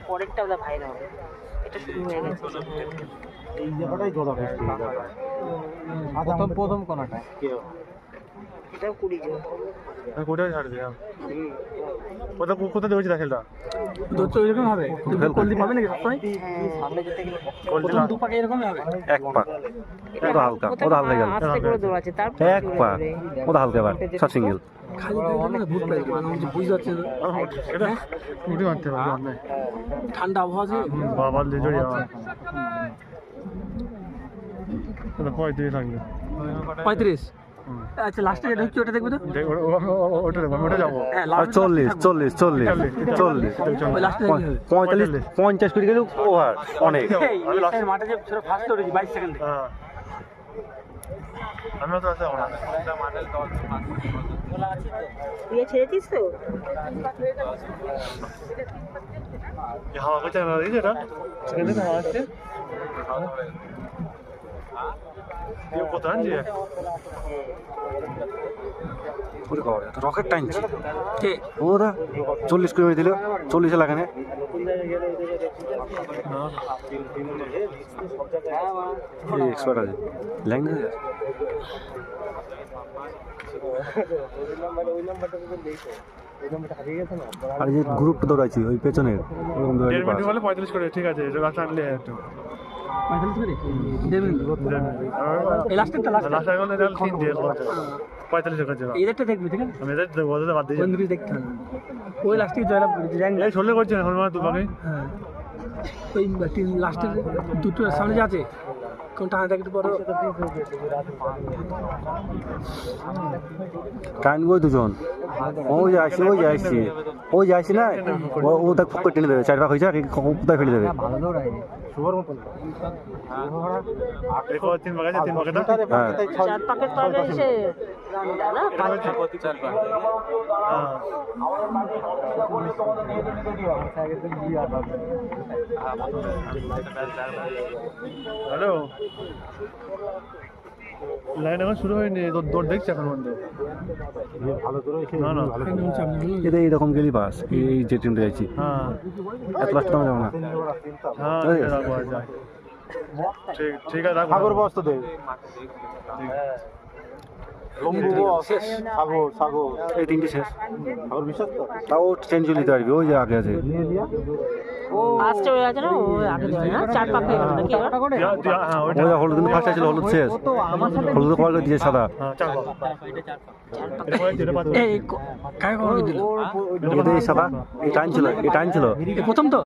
পরেরটা ওটা ভাইরাল হবে, এটা শুরু হয়ে গেছে। এই জায়গাটাই জোড়া ফেস্টি প্রথম কোনাটা এটাও 20 জন। কোথায় ছাড় দিলাম কোথা দিয়ে হয়েছে খেলটা দোচ্চ এরকম হবে কলদি পাবে নাকি সবসময় সামনে যেতে গেলে প্রথম দু পাকে এরকমই হবে এক পাক ওটা হালকা ওটা হালকা গেল আস্তে করে দৌড়াচ্ছে, তারপর এক পাক ওটা হালকা এবার সব সিঙ্গেল খালি মানে ভূত পাই মানে বুঝতে পারছি এটা উঠে মারতে পারবে ঠান্ডা আবহাওয়া আছে বাবা জড়ি এটা 35 থাকবে 35। আচ্ছা লাস্টে যেটা হচ্ছে ওটা দেখবে তো ওটা দেবো ওটা যাবো আর 40 40 40 40 ওই লাস্টে দেখবে 45 50 করে গেলে ওভার অনেক এই লাস্টের মাঠে যে ছোট ফার্স্ট করেছি 22 সেকেন্ডে হ্যাঁ আমিও তো আছে ওরা তুই ছেড়েছিস তো? হাওয়া করছে না এই যেটা সেখানে তো হাওয়া আসছে কত আনছি রকেট টাইমছি কে ওরা 40 কিলোমিটার দিল 40 লাগানে এক্সপার্ট আছে ল্যাঙ্গুয়েজ আর যে গ্রুপটা দৌড়াইছি ওই পেছনের ওরকম দৌড়াইছি 1.5 মিনিট বলে 45 করে ঠিক আছে রাস্তা আনলে একটু 45 করে দেবেন এই লাস্টেরটা লাস্ট আগে বলে 3 দিয়ে 45 করে যাবে এদেরটা দেখবি ঠিক আছে আমি এদের বলতে বাদ দিয়ে বন্ধুকে দেখতে হবে ওই লাস্টে জয়লাভ করেছি র্যাঙ্ক এই ছোলে করছে না হলমা দুপাকে হ্যাঁ ওই লাস্টের দুটো সামনে যে আছে কোনটা হাতে একটু বড় কানগো দুজন ওই যাইছি ওই যাইছি না ও তাকে ফুক টেনে দেবে 4 ভাগ হয়েছে আর কোথায় ফেলে দেবে ভালো দৌড়ায় শুভর মতন দেখো 3 ভাগ আছে 3 ভাগটা হ্যাঁ 4 পাকের পরে এসে রানটা না 5 পাক 4 পাক। হ্যালো লাইন এখন শুরু হয়নি দৌড় দেখছি এখন বন্ধু ভালো দৌড়াইছে না না এটা এইরকম গেলি বাস এই যে টিমটা যাইছি হ্যাঁ এত লাস্ট তো যাবো না হ্যাঁ রাখবো যায় ঠিক ঠিক আছে রাখবো সাগর বস্ত দে লম্বু বস সাগর এই তিনটে শেষ সাগর বিশ্বাস তো তাও চেঞ্জ নিতে পারবি ওই যে আগে আছে নিয়ে দিয়া ফার্স্টে হয়ে আছে না, ও আগে যায় না, 4 পাক হয়ে গেল নাকি এবার? হ্যাঁ ওই ওইটা যে হলুদ কিন্তু ফার্স্ট ছিল হলুদ শেষ হলুদ কল করে দিয়ে সাদা হ্যাঁ চার পাক এটা পাঁচ এই কাকে খবর দিল এই সাদা এই টাইম ছিল প্রথম তো